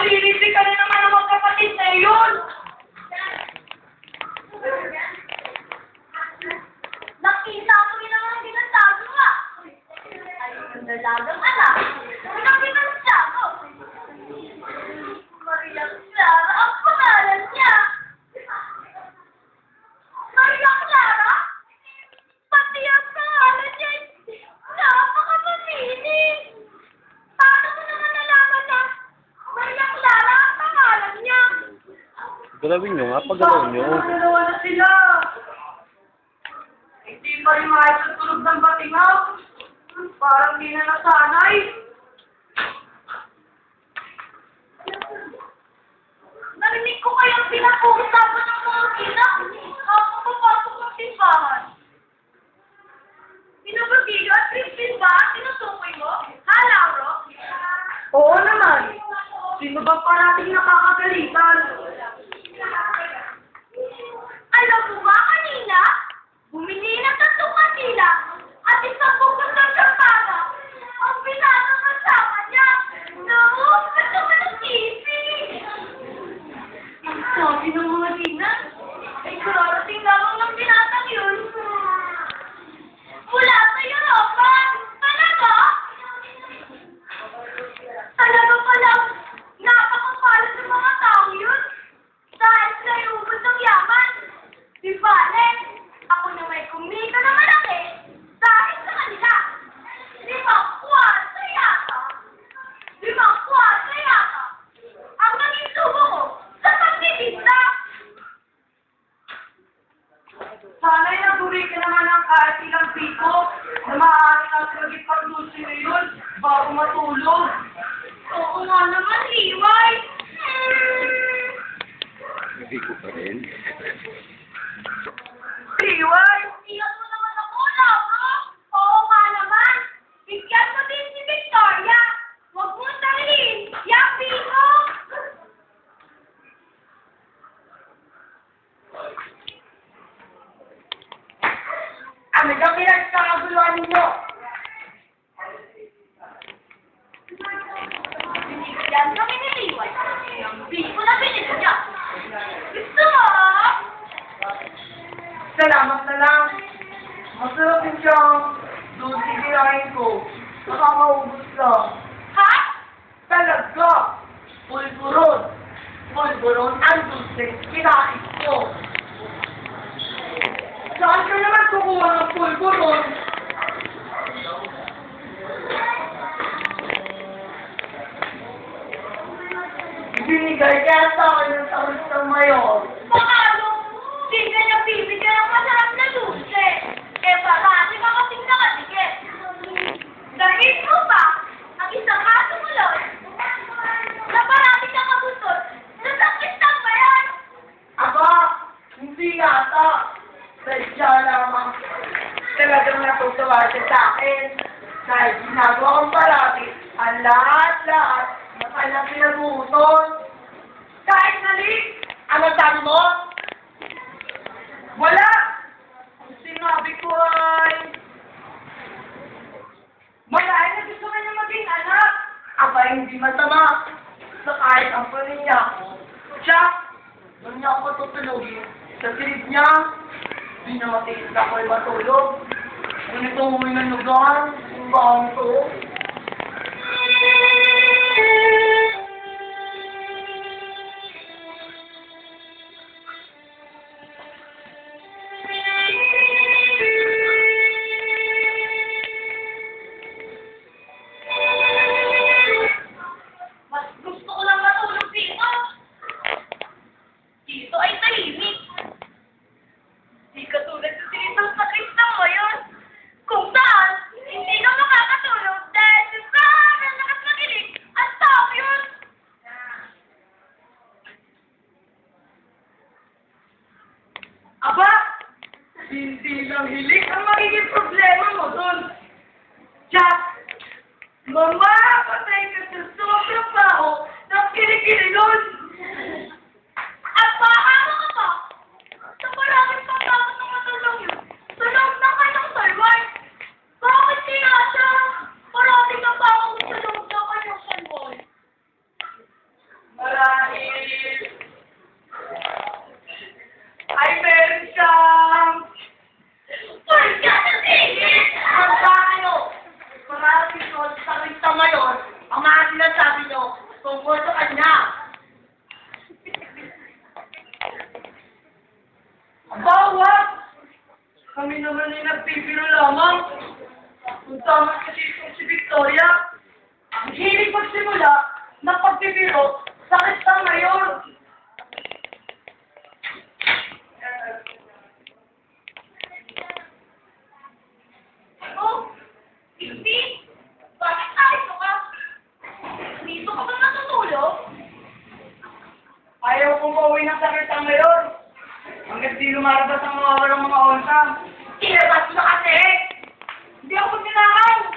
Malilibre ka na naman ng magkapatid na yun! Nakita ko rin naman ang ginatago nga! Ay, ang dalagang anak! Pinakita ng siyago! Maria Clara ang pangalan niya! Maria Clara? Pati ang pangalan niya ay napakapamili! Paano mo naman nalaman na Maria Clara ang pangalan niya? Galawin nyo nga, paggalawin nyo. Dalawa na sila! Hindi pa rin maitutulog ng batingaw. Parang di na nasanay. Narinig ko kayang pinag-uusapan ng mga ina habang papasok ng simbahan. Pinabagilo at Christine ba? Tinutukoy mo? Ha, Lauro? Oo naman. Sino ba parating nakakagalitan? Alam mo ba kanina? Bumili ng tatlong kanila at isang bukod ng kampana. Ang binatang kasama niya. Naku, ito ka ng TV. Ang sabi ng mga dinan, ay kararating lamang ng binatang yun. Mula sa Europa. Talaga? Talaga palang napakapala ng mga tao yun. Dahil sila yung ubod ng yaman. Di bale, ako na may kumita na malaki dahil sa kanila. 5 kwarta yata. 5 kwarta yata. Ang naging subo ko sa pagtitinda. Sana'y naguri ka naman ng kahit ilang piko na maaari natin maging paglusi ngayon bago matulog. Oo nga naman, Liway. Hindi ko pa rin. Liway! Iyan mo naman ako, Lauro! Oo nga naman! Bigyan mo din si Victoria! Huwag mo tangin! Yapi mo! Ano ka pinagkakaguluhan ninyo? Binigyan kami ni Liway. Ang biko na binili niya. Gusto mo? Salamat na lang. Masarap din siyang doon sigirahin ko. Nakakaubos lang. Ha? Talaga? Pulburon. Pulburon ang dulce. Kinain ko. Saan ka naman kukuha ng pulburon? Binigay kaya sa akin ng taon sa mayor. Paano? Di ka niya bibigyan ng masarap na dulce. Eh, parati ka kasing nakatigit. Dahil mo pa, ang isang aso mo lang, na parati ka kabusot, nasakit ng bayan. Aba, hindi yata. Sadya lamang. Talagang natutuwa siya sa akin. Dahil ginagawa kong parati, ang lahat-lahat na kanyang pinaguton. Kahit nali, ano sabi mo? Wala! Ang sinabi ko ay... Malahay na gusto ka niya maging anak. Aba, hindi masama. Sa kahit ang pamilya ko. Siya, doon niya ako tutulogin. Sa silid niya, di na matiis na ako'y matulog. Ngunit umuwi ng lugar, yung baong to. Mas gusto ko lang matulog dito. Dito ay tahimik. Di katulad sa sinisang sa Kristang ngayon. Kung saan, hindi ka makakatulog dahil sa sobrang lakas makilig at tao yun. Aba, hindi lang hilig ang magiging problema mo dun. Jack, mamamatay ka sa sobrang baho ng kilikililon. At paano ka pa? Sa maraming pagkakot ng matulong yun, sa loob ng kanyang salway. Bakit kaya siya? Parating na pa ako sa loob ng kanyang salway. Marahil ay meron siyang ang tayo. Marahil ko sa Krista Mayor, ang mga sinasabi nyo tungkol sa kanya. Bawat! Kami naman ay nagpipiro lamang. Kung tama si Victoria, ang hilig magsimula ng pagpipiro sa Krista Mayor. Oh, Bibi, bakit tayo ka? Dito ka ba natutulog? Ayaw kong pauwi ng sakit ang ngayon. Hanggat di lumalabas ang mga walang mga onsa. Ilabas mo kasi! Hindi ako magnanakaw!